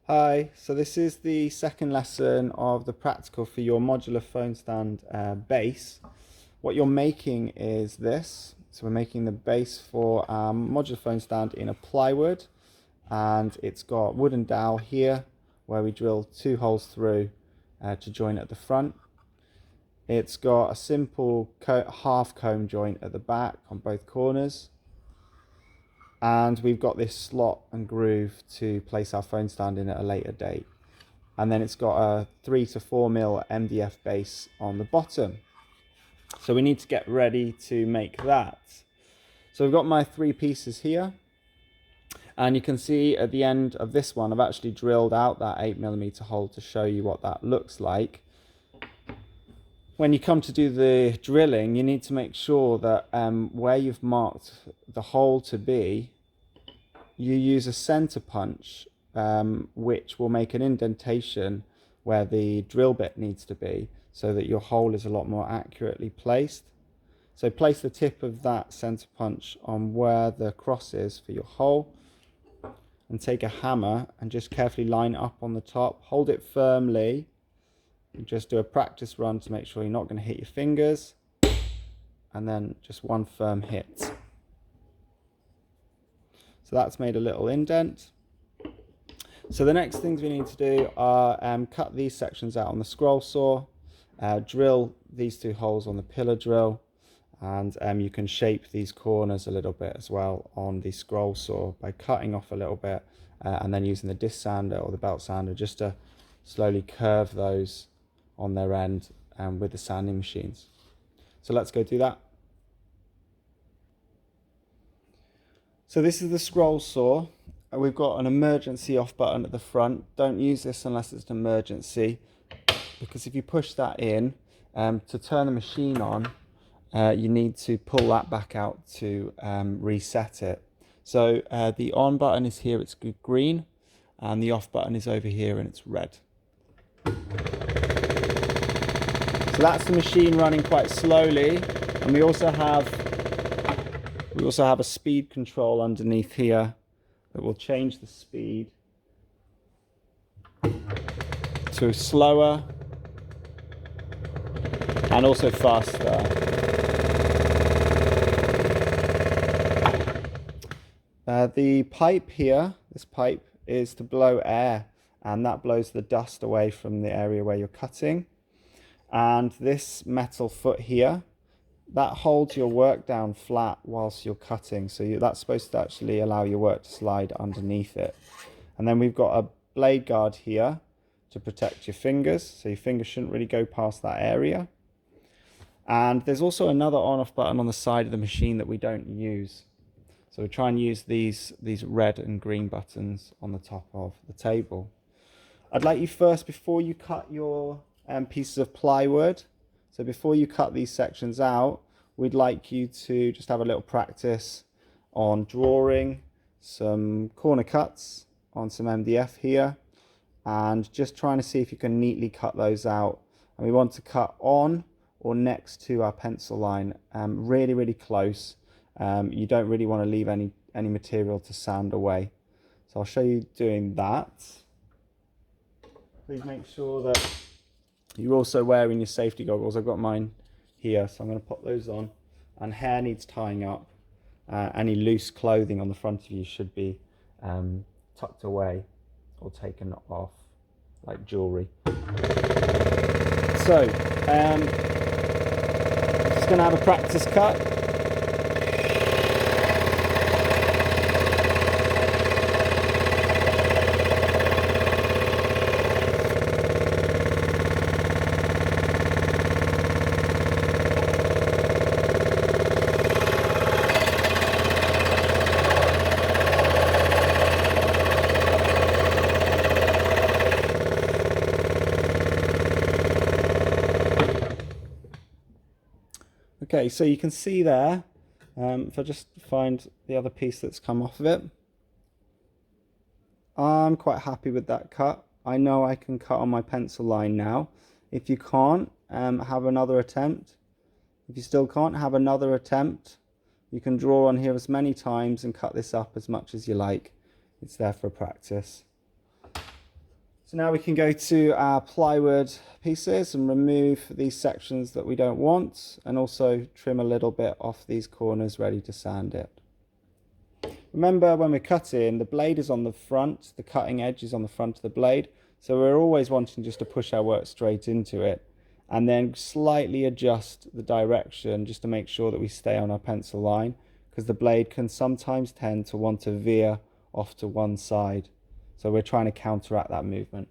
Hi, so this is the second lesson of the practical for your modular phone stand base. What you're making is this. So we're making the base for our modular phone stand in a plywood, and it's got wooden dowel here where we drill 2 holes through to join at the front. It's got a simple half comb joint at the back on both corners. And we've got this slot and groove to place our phone stand in at a later date. And then it's got a 3 to 4 mil MDF base on the bottom. So we need to get ready to make that. So we've got my 3 pieces here. And you can see at the end of this one, I've actually drilled out that 8mm hole to show you what that looks like. When you come to do the drilling, you need to make sure that where you've marked the hole to be, you use a center punch, which will make an indentation where the drill bit needs to be, so that your hole is a lot more accurately placed. So place the tip of that center punch on where the cross is for your hole, and take a hammer and just carefully line it up on the top. Hold it firmly. Just do a practice run to make sure you're not going to hit your fingers, and then just one firm hit. So that's made a little indent. So the next things we need to do are cut these sections out on the scroll saw, drill these 2 holes on the pillar drill, and you can shape these corners a little bit as well on the scroll saw by cutting off a little bit and then using the disc sander or the belt sander just to slowly curve those on their end with the sanding machines. So let's go do that. So this is the scroll saw. We've got an emergency off button at the front. Don't use this unless it's an emergency, because if you push that in to turn the machine on, you need to pull that back out to reset it. So the on button is here, it's green, and the off button is over here and it's red. So that's the machine running quite slowly, and we also have a speed control underneath here that will change the speed to slower and also faster. The pipe here, this pipe is to blow air, and that blows the dust away from the area where you're cutting. And this metal foot here, that holds your work down flat whilst you're cutting. So that's supposed to actually allow your work to slide underneath it. And then we've got a blade guard here to protect your fingers. So your fingers shouldn't really go past that area. And there's also another on-off button on the side of the machine that we don't use. So we try and use these red and green buttons on the top of the table. I'd like you first, before you cut your pieces of plywood, so before you cut these sections out, we'd like you to just have a little practice on drawing some corner cuts on some MDF here, and just trying to see if you can neatly cut those out. And we want to cut on or next to our pencil line, really, really close. You don't really want to leave any material to sand away. So I'll show you doing that. Please make sure that you're also wearing your safety goggles. I've got mine here, so I'm going to pop those on. And hair needs tying up. Any loose clothing on the front of you should be tucked away or taken off, like jewellery. So, just going to have a practice cut. Okay, so you can see there, if I just find the other piece that's come off of it, I'm quite happy with that cut. I know I can cut on my pencil line now. If you can't, have another attempt. If you still can't, have another attempt. You can draw on here as many times and cut this up as much as you like. It's there for practice. So now we can go to our plywood pieces and remove these sections that we don't want, and also trim a little bit off these corners ready to sand it. Remember, when we're cutting, the blade is on the front, the cutting edge is on the front of the blade, so we're always wanting just to push our work straight into it and then slightly adjust the direction just to make sure that we stay on our pencil line, because the blade can sometimes tend to want to veer off to one side. So we're trying to counteract that movement.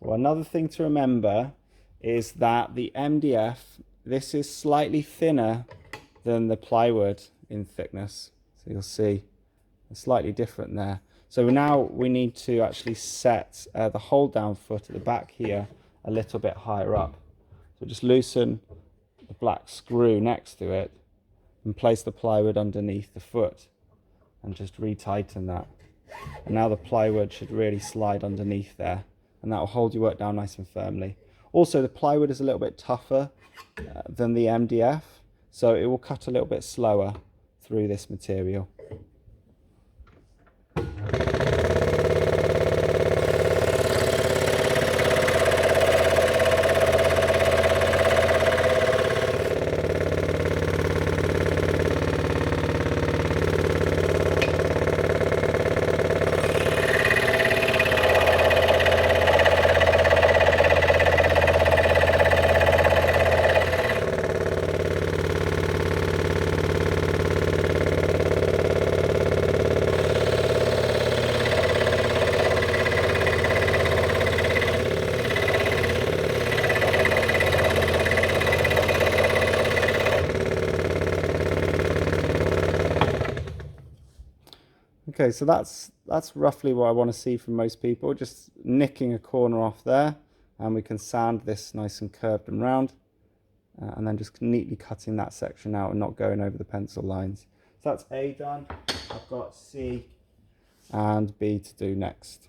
Well, another thing to remember is that the MDF, this is slightly thinner than the plywood in thickness. So you'll see it's slightly different there. So now we need to actually set the hold down foot at the back here a little bit higher up. So just loosen the black screw next to it and place the plywood underneath the foot and just retighten that. And now the plywood should really slide underneath there, and that will hold your work down nice and firmly. Also, the plywood is a little bit tougher than the MDF, so it will cut a little bit slower through this material. Okay, so that's roughly what I want to see from most people, just nicking a corner off there, and we can sand this nice and curved and round, and then just neatly cutting that section out and not going over the pencil lines. So that's A done. I've got C and B to do next.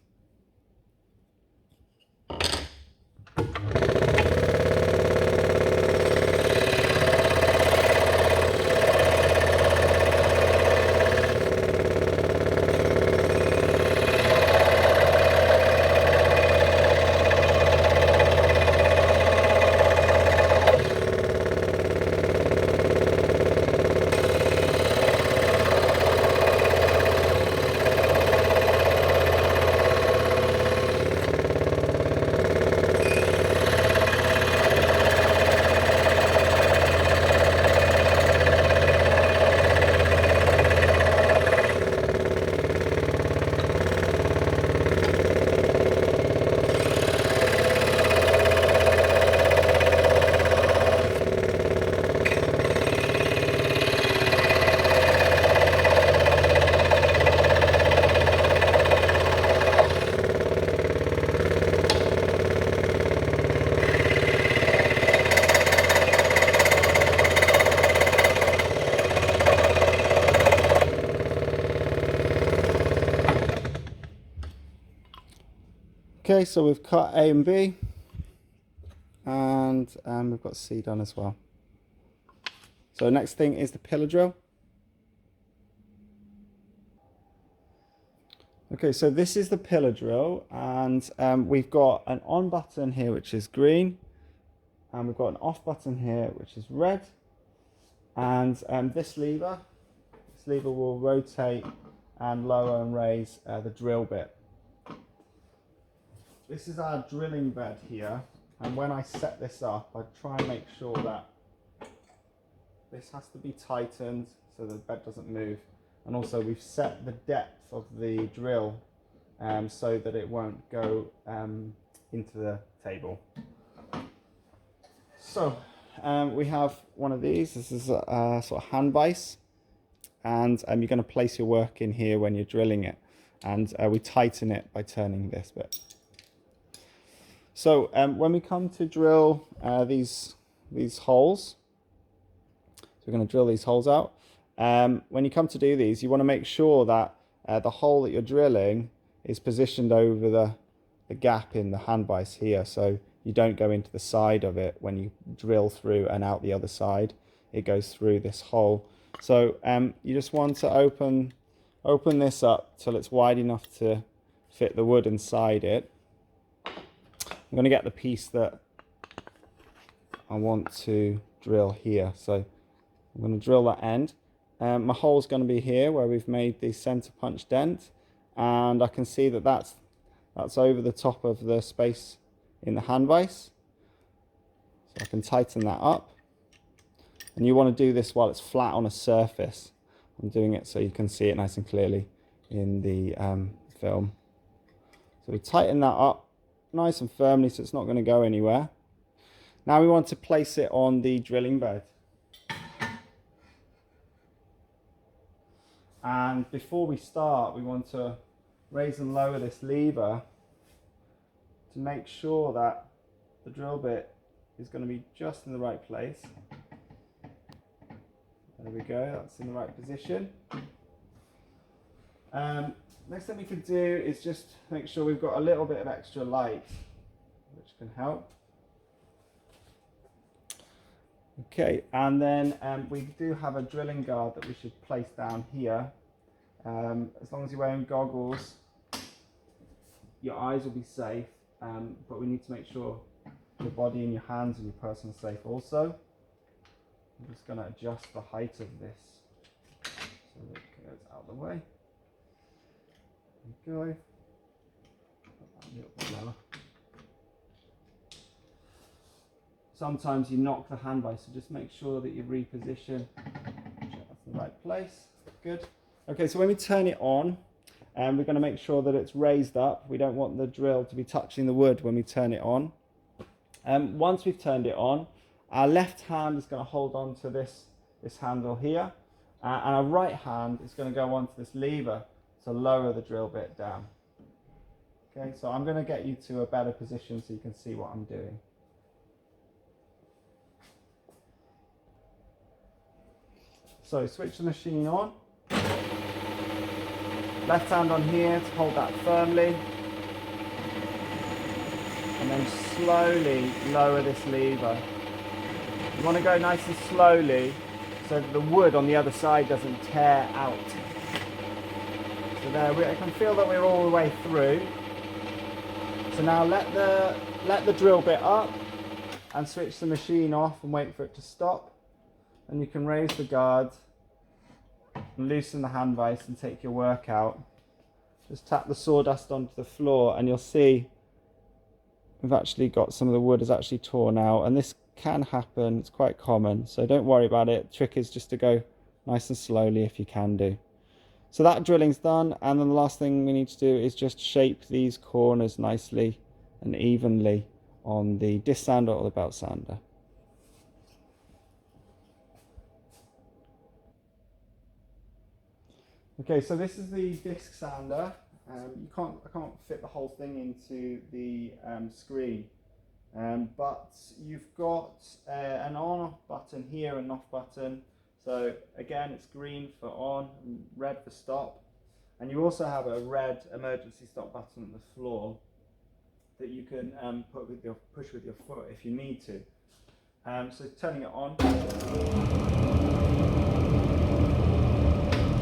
Okay, so we've cut A and B, and we've got C done as well. So next thing is the pillar drill. Okay, so this is the pillar drill, and we've got an on button here which is green, and we've got an off button here which is red, and this lever will rotate and lower and raise the drill bit. This is our drilling bed here, and when I set this up, I try and make sure that this has to be tightened so the bed doesn't move. And also we've set the depth of the drill so that it won't go into the table. So we have one of these. This is a sort of hand vise, and you're going to place your work in here when you're drilling it, and we tighten it by turning this bit. So when we come to drill these holes, so we're going to drill these holes out. When you come to do these, you want to make sure that the hole that you're drilling is positioned over the gap in the hand vise here. So you don't go into the side of it when you drill through and out the other side. It goes through this hole. So you just want to open this up till it's wide enough to fit the wood inside it. I'm going to get the piece that I want to drill here. So I'm going to drill that end. My hole's going to be here where we've made the center punch dent, and I can see that that's over the top of the space in the hand vise. So I can tighten that up. And you want to do this while it's flat on a surface. I'm doing it so you can see it nice and clearly in the film. So we tighten that up nice and firmly so it's not going to go anywhere. Now we want to place it on the drilling bed. And before we start, we want to raise and lower this lever to make sure that the drill bit is going to be just in the right place. There we go, that's in the right position. Next thing we could do is just make sure we've got a little bit of extra light, which can help. Okay, and then we do have a drilling guard that we should place down here. As long as you're wearing goggles, your eyes will be safe, but we need to make sure your body and your hands and your person are safe also. I'm just going to adjust the height of this so that it goes out of the way. There we go. Put that a little bit lower. Sometimes you knock the hand vise, so just make sure that you reposition. Check that's in the right place. Good. Okay, so when we turn it on, we're going to make sure that it's raised up. We don't want the drill to be touching the wood when we turn it on. Once we've turned it on, our left hand is going to hold on to this handle here, and our right hand is going to go onto this lever to lower the drill bit down. Okay, so I'm going to get you to a better position so you can see what I'm doing. So switch the machine on. Left hand on here to hold that firmly. And then slowly lower this lever. You want to go nice and slowly so that the wood on the other side doesn't tear out. So there, I can feel that we're all the way through. So now let the drill bit up and switch the machine off and wait for it to stop. And you can raise the guard and loosen the hand vise and take your work out. Just tap the sawdust onto the floor and you'll see we've actually got some of the wood is actually torn out, and this can happen, it's quite common, so don't worry about it. Trick is just to go nice and slowly if you can do. So that drilling's done, and then the last thing we need to do is just shape these corners nicely and evenly on the disc sander or the belt sander. Okay, so this is the disc sander. I can't fit the whole thing into the screen, but you've got an on-off button here and an off button. So again, it's green for on, and red for stop, and you also have a red emergency stop button on the floor that you can push with your foot if you need to. So turning it on,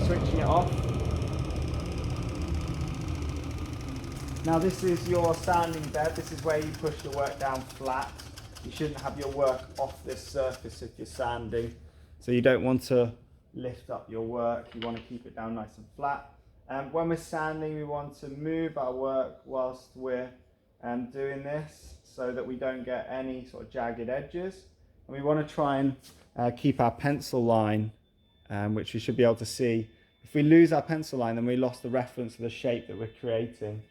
switching it off. Now this is your sanding bed. This is where you push your work down flat. You shouldn't have your work off this surface if you're sanding. So you don't want to lift up your work. You want to keep it down nice and flat. When we're sanding, we want to move our work whilst we're doing this so that we don't get any sort of jagged edges. And we want to try and keep our pencil line, which we should be able to see. If we lose our pencil line, then we lost the reference of the shape that we're creating.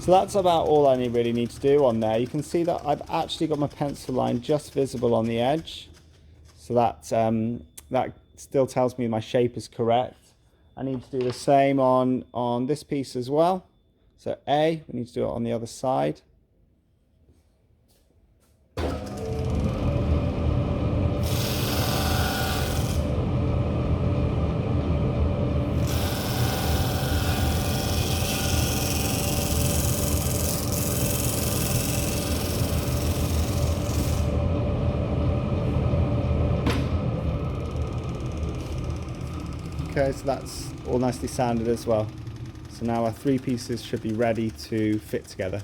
So that's about all I really need to do on there. You can see that I've actually got my pencil line just visible on the edge. So that still tells me my shape is correct. I need to do the same on this piece as well. So A, we need to do it on the other side. Okay, so that's all nicely sanded as well. So now our three pieces should be ready to fit together.